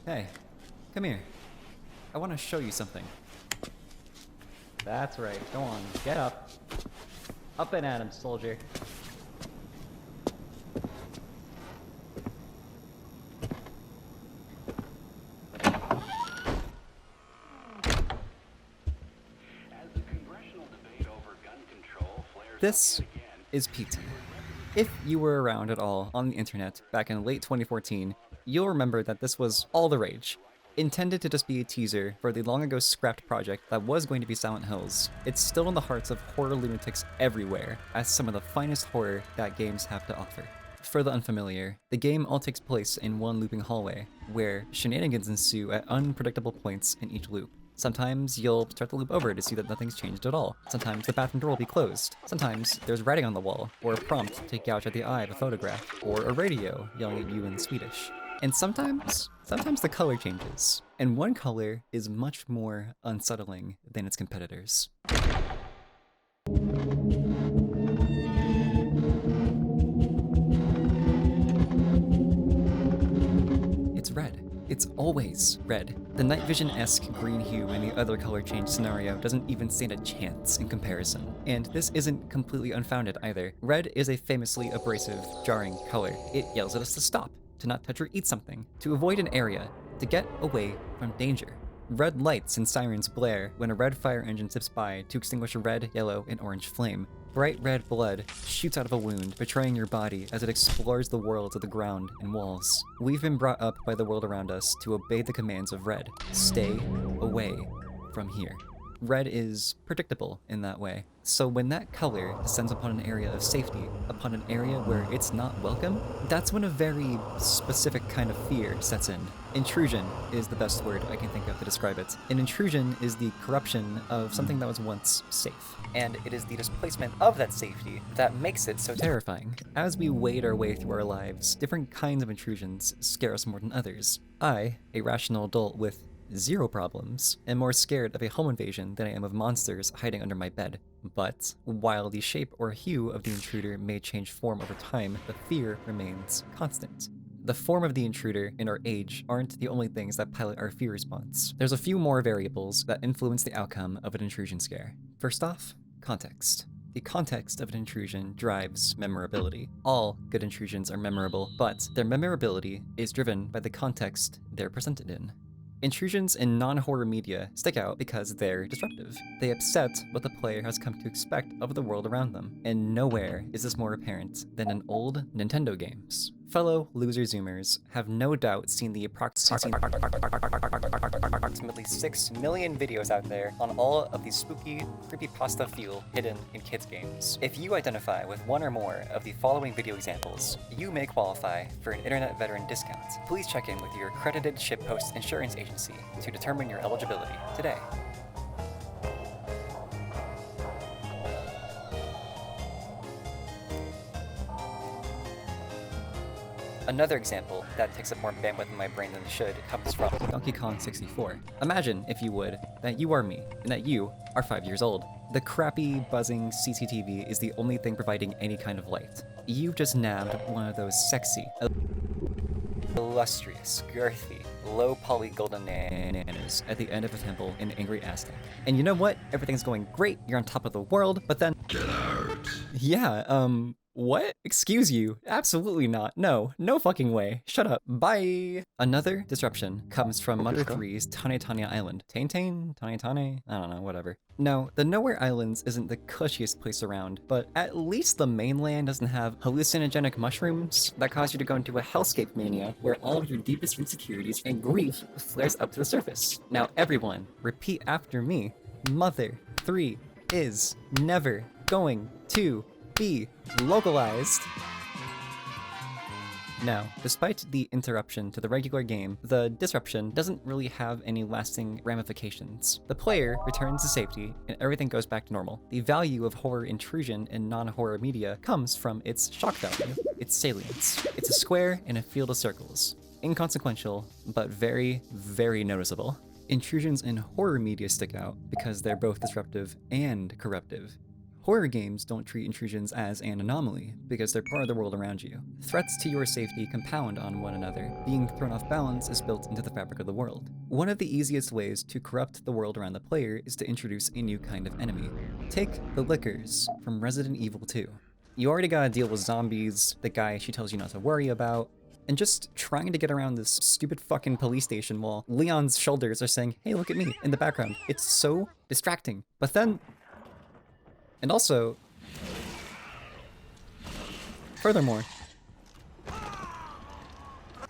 Hey, come here. I want to show you something. That's right. Go on. Get up. Up and at him, soldier. This is PT. If you were around at all on the internet back in late 2014, you'll remember that this was all the rage. Intended to just be a teaser for the long ago scrapped project that was going to be Silent Hills, it's still in the hearts of horror lunatics everywhere as some of the finest horror that games have to offer. For the unfamiliar, the game all takes place in one looping hallway, where shenanigans ensue at unpredictable points in each loop. Sometimes you'll start the loop over to see that nothing's changed at all. Sometimes the bathroom door will be closed. Sometimes there's writing on the wall, or a prompt to gouge at the eye of a photograph, or a radio yelling at you in Swedish. And sometimes the color changes. And one color is much more unsettling than its competitors. It's red. It's always red. The night vision-esque green hue in the other color change scenario doesn't even stand a chance in comparison. And this isn't completely unfounded either. Red is a famously abrasive, jarring color. It yells at us to stop, to not touch or eat something, to avoid an area, to get away from danger. Red lights and sirens blare when a red fire engine zips by to extinguish a red, yellow, and orange flame. Bright red blood shoots out of a wound, betraying your body as it explores the worlds of the ground and walls. We've been brought up by the world around us to obey the commands of red. Stay away from here. Red is predictable in that way. So when that color descends upon an area of safety, upon an area where it's not welcome, that's when a very specific kind of fear sets in. Intrusion is the best word I can think of to describe it. An intrusion is the corruption of something that was once safe. And it is the displacement of that safety that makes it so terrifying. As we wade our way through our lives, different kinds of intrusions scare us more than others. I, a rational adult with zero problems, am more scared of a home invasion than I am of monsters hiding under my bed. But while the shape or hue of the intruder may change form over time, the fear remains constant. The form of the intruder and our age aren't the only things that pilot our fear response. There's a few more variables that influence the outcome of an intrusion scare. First off, context. The context of an intrusion drives memorability. All good intrusions are memorable, but their memorability is driven by the context they're presented in. Intrusions in non-horror media stick out because they're disruptive. They upset what the player has come to expect of the world around them, and nowhere is this more apparent than in old Nintendo games. Fellow loser zoomers have no doubt seen the approximately 6 million videos out there on all of these spooky, creepypasta feel hidden in kids' games. If you identify with one or more of the following video examples, you may qualify for an internet veteran discount. Please check in with your accredited shitpost insurance agency to determine your eligibility today. Another example that takes up more bandwidth in my brain than it should comes from Donkey Kong 64. Imagine, if you would, that you are me, and that you are 5 years old. The crappy, buzzing CCTV is the only thing providing any kind of light. You've just nabbed one of those sexy, illustrious, girthy, low-poly golden bananas at the end of a temple in Angry Aztec. And you know what? Everything's going great, you're on top of the world, but then— Get out! Yeah, what? Excuse you? Absolutely not. No fucking way. Shut up. Bye. Another disruption comes from Mother 3's Tane Tane Island. Tane? Tane? I don't know, whatever. No, the Nowhere Islands isn't the cushiest place around, but at least the mainland doesn't have hallucinogenic mushrooms that cause you to go into a hellscape mania where all of your deepest insecurities and grief flares up to the surface. Now everyone, repeat after me. Mother 3 is never going to be localized. Now, despite the interruption to the regular game, the disruption doesn't really have any lasting ramifications. The player returns to safety, and everything goes back to normal. The value of horror intrusion in non-horror media comes from its shock value, its salience. It's a square in a field of circles. Inconsequential, but very, very noticeable. Intrusions in horror media stick out because they're both disruptive and corruptive. Horror games don't treat intrusions as an anomaly, because they're part of the world around you. Threats to your safety compound on one another. Being thrown off balance is built into the fabric of the world. One of the easiest ways to corrupt the world around the player is to introduce a new kind of enemy. Take the Lickers from Resident Evil 2. You already gotta deal with zombies, the guy she tells you not to worry about, and just trying to get around this stupid fucking police station while Leon's shoulders are saying, "Hey, look at me," in the background. It's so distracting. But then... And also... Furthermore,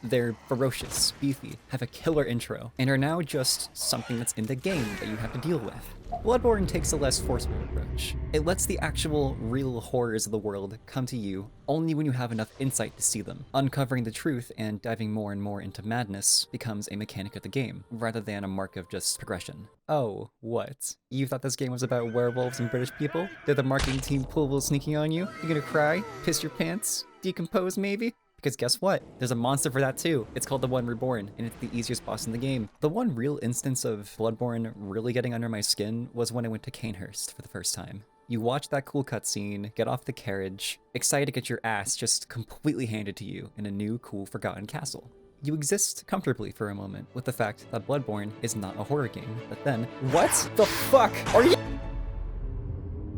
they're ferocious, beefy, have a killer intro, and are now just something that's in the game that you have to deal with. Bloodborne takes a less forceful approach. It lets the actual, real horrors of the world come to you only when you have enough insight to see them. Uncovering the truth and diving more and more into madness becomes a mechanic of the game, rather than a mark of just progression. Oh, what? You thought this game was about werewolves and British people? Did the marketing team pull a little sneaky on you? You gonna cry? Piss your pants? Decompose maybe? Because guess what? There's a monster for that too. It's called the One Reborn, and it's the easiest boss in the game. The one real instance of Bloodborne really getting under my skin was when I went to Canehurst for the first time. You watch that cool cutscene, get off the carriage, excited to get your ass just completely handed to you in a new, cool, forgotten castle. You exist comfortably for a moment with the fact that Bloodborne is not a horror game, but then, what the fuck are you?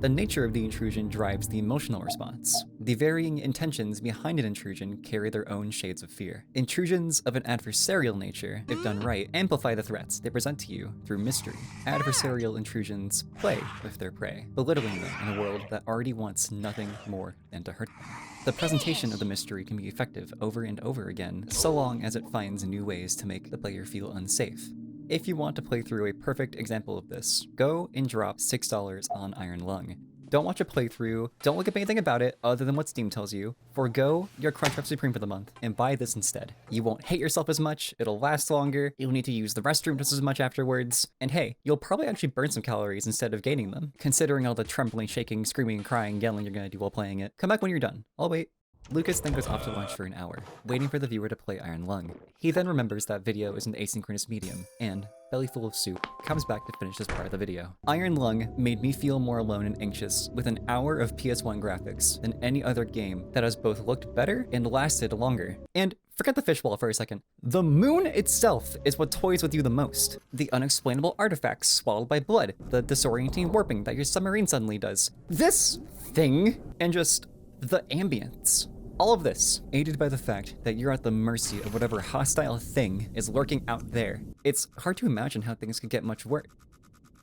The nature of the intrusion drives the emotional response. The varying intentions behind an intrusion carry their own shades of fear. Intrusions of an adversarial nature, if done right, amplify the threats they present to you through mystery. Adversarial intrusions play with their prey, belittling them in a world that already wants nothing more than to hurt them. The presentation of the mystery can be effective over and over again, so long as it finds new ways to make the player feel unsafe. If you want to play through a perfect example of this, go and drop $6 on Iron Lung. Don't watch a playthrough, don't look up anything about it other than what Steam tells you. Forgo your Crunchwrap Supreme for the month and buy this instead. You won't hate yourself as much, it'll last longer, you'll need to use the restroom just as much afterwards, and hey, you'll probably actually burn some calories instead of gaining them, considering all the trembling, shaking, screaming, crying, yelling you're gonna do while playing it. Come back when you're done. I'll wait. Lucas then goes off to lunch for an hour, waiting for the viewer to play Iron Lung. He then remembers that video is an asynchronous medium, and, belly full of soup, comes back to finish this part of the video. Iron Lung made me feel more alone and anxious with an hour of PS1 graphics than any other game that has both looked better and lasted longer. And forget the fishbowl for a second. The moon itself is what toys with you the most. The unexplainable artifacts swallowed by blood, the disorienting warping that your submarine suddenly does. This thing, and just the ambience. All of this, aided by the fact that you're at the mercy of whatever hostile thing is lurking out there. It's hard to imagine how things could get much worse.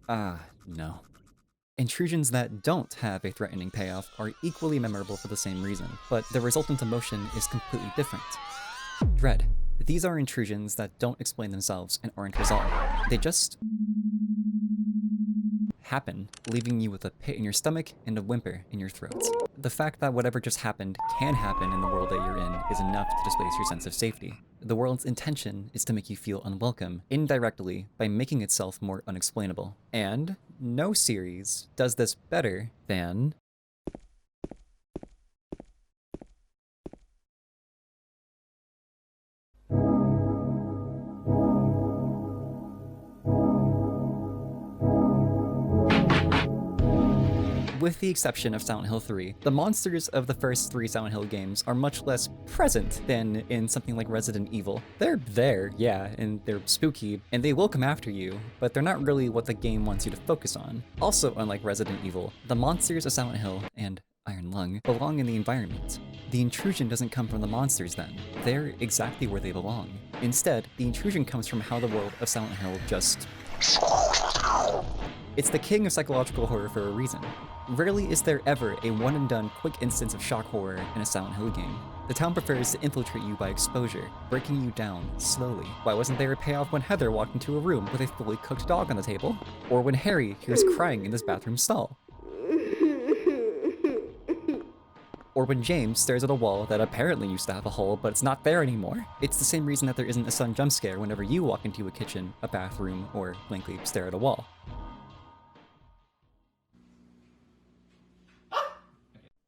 No. Intrusions that don't have a threatening payoff are equally memorable for the same reason, but the resultant emotion is completely different. Dread. These are intrusions that don't explain themselves and aren't resolved. They just happen, leaving you with a pit in your stomach and a whimper in your throat. The fact that whatever just happened can happen in the world that you're in is enough to displace your sense of safety. The world's intention is to make you feel unwelcome, indirectly, by making itself more unexplainable. And no series does this better than... With the exception of Silent Hill 3, the monsters of the first 3 Silent Hill games are much less present than in something like Resident Evil. They're there, yeah, and they're spooky, and they will come after you, but they're not really what the game wants you to focus on. Also, unlike Resident Evil, the monsters of Silent Hill and Iron Lung belong in the environment. The intrusion doesn't come from the monsters then. They're exactly where they belong. Instead, the intrusion comes from how the world of Silent Hill just... It's the king of psychological horror for a reason. Rarely is there ever a one-and-done quick instance of shock horror in a Silent Hill game. The town prefers to infiltrate you by exposure, breaking you down slowly. Why wasn't there a payoff when Heather walked into a room with a fully cooked dog on the table? Or when Harry hears crying in this bathroom stall? Or when James stares at a wall that apparently used to have a hole, but it's not there anymore. It's the same reason that there isn't a sudden jump scare whenever you walk into a kitchen, a bathroom, or blankly stare at a wall.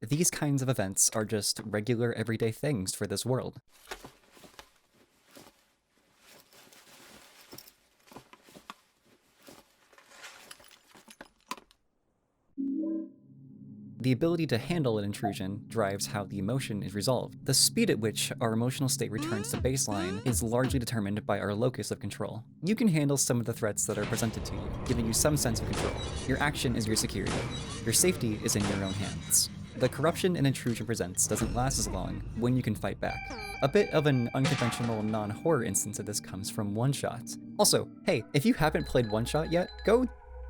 These kinds of events are just regular everyday things for this world. The ability to handle an intrusion drives how the emotion is resolved. The speed at which our emotional state returns to baseline is largely determined by our locus of control. You can handle some of the threats that are presented to you, giving you some sense of control. Your action is your security. Your safety is in your own hands. The corruption an intrusion presents doesn't last as long when you can fight back. A bit of an unconventional non-horror instance of this comes from One Shot. Also, hey, if you haven't played One Shot yet, go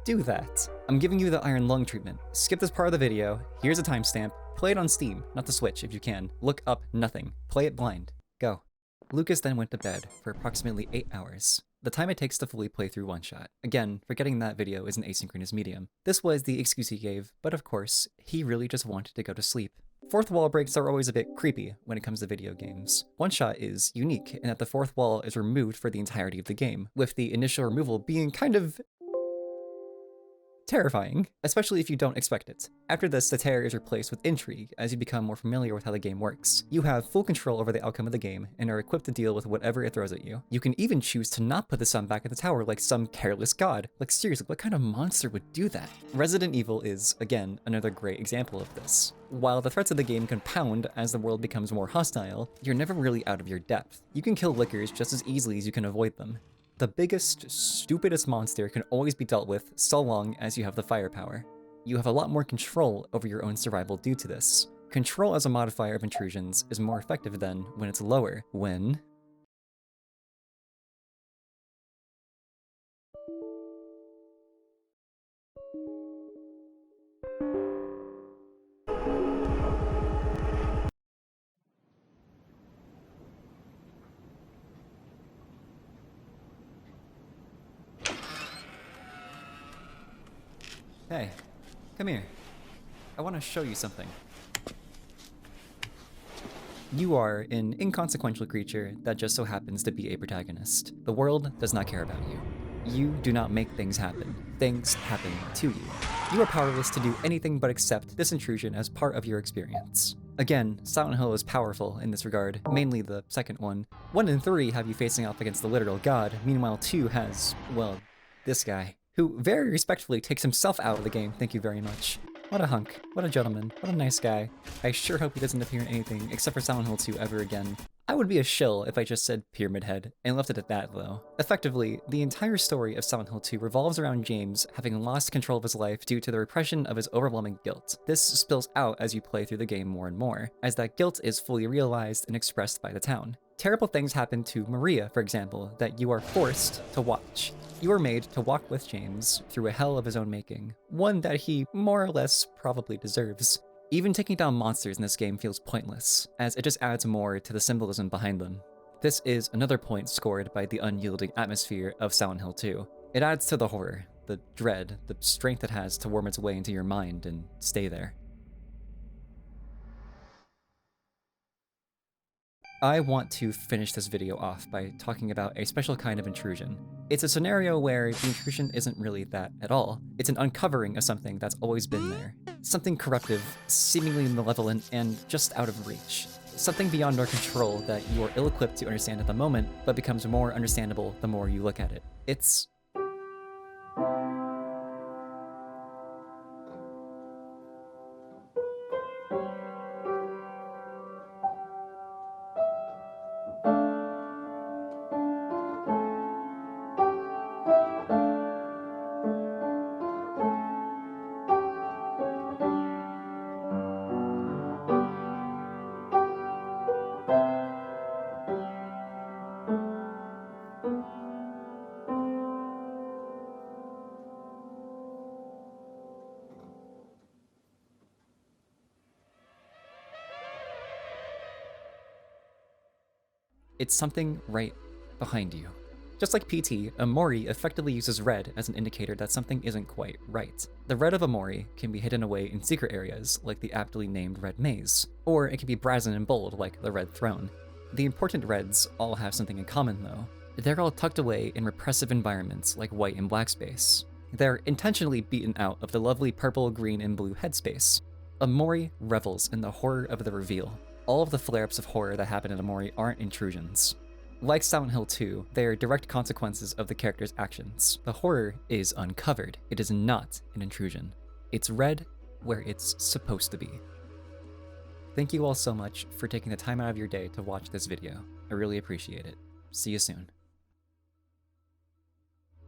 do that. I'm giving you the Iron Lung treatment. Skip this part of the video, here's a timestamp, play it on Steam, not the Switch if you can. Look up nothing, play it blind. Go. Lucas then went to bed for approximately 8 hours. The time it takes to fully play through One Shot. Again, forgetting that video is an asynchronous medium. This was the excuse he gave, but of course, he really just wanted to go to sleep. Fourth wall breaks are always a bit creepy when it comes to video games. One Shot is unique in that the fourth wall is removed for the entirety of the game, with the initial removal being kind of terrifying, especially if you don't expect it. After this, the terror is replaced with intrigue as you become more familiar with how the game works. You have full control over the outcome of the game and are equipped to deal with whatever it throws at you. You can even choose to not put the sun back in the tower like some careless god. Like seriously, what kind of monster would do that? Resident Evil is, again, another great example of this. While the threats of the game compound as the world becomes more hostile, you're never really out of your depth. You can kill lickers just as easily as you can avoid them. The biggest, stupidest monster can always be dealt with so long as you have the firepower. You have a lot more control over your own survival due to this. Control as a modifier of intrusions is more effective than when it's lower, when Hey, come here. I want to show you something. You are an inconsequential creature that just so happens to be a protagonist. The world does not care about you. You do not make things happen. Things happen to you. You are powerless to do anything but accept this intrusion as part of your experience. Again, Silent Hill is powerful in this regard, mainly the second one. 1 and 3 have you facing off against the literal god, meanwhile 2 has, well, this guy, who very respectfully takes himself out of the game, thank you very much. What a hunk, what a gentleman, what a nice guy. I sure hope he doesn't appear in anything except for Silent Hill 2 ever again. I would be a shill if I just said Pyramid Head, and left it at that though. Effectively, the entire story of Silent Hill 2 revolves around James having lost control of his life due to the repression of his overwhelming guilt. This spills out as you play through the game more and more, as that guilt is fully realized and expressed by the town. Terrible things happen to Maria, for example, that you are forced to watch. You are made to walk with James through a hell of his own making, one that he more or less probably deserves. Even taking down monsters in this game feels pointless, as it just adds more to the symbolism behind them. This is another point scored by the unyielding atmosphere of Silent Hill 2. It adds to the horror, the dread, the strength it has to worm its way into your mind and stay there. I want to finish this video off by talking about a special kind of intrusion. It's a scenario where the intrusion isn't really that at all. It's an uncovering of something that's always been there. Something corruptive, seemingly malevolent, and just out of reach. Something beyond our control that you are ill-equipped to understand at the moment, but becomes more understandable the more you look at it. It's something right behind you. Just like PT, Amori effectively uses red as an indicator that something isn't quite right. The red of Amori can be hidden away in secret areas, like the aptly named Red Maze, or it can be brazen and bold, like the Red Throne. The important reds all have something in common, though. They're all tucked away in repressive environments like white and black space. They're intentionally beaten out of the lovely purple, green, and blue headspace. Amori revels in the horror of the reveal. All of the flare-ups of horror that happen in Amori aren't intrusions. Like Silent Hill 2, they are direct consequences of the character's actions. The horror is uncovered. It is not an intrusion. It's red where it's supposed to be. Thank you all so much for taking the time out of your day to watch this video. I really appreciate it. See you soon.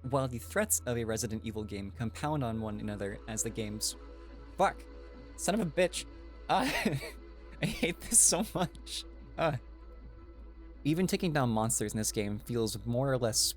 While the threats of a Resident Evil game compound on one another as the game's... Fuck! Son of a bitch! I hate this so much. Even taking down monsters in this game feels more or less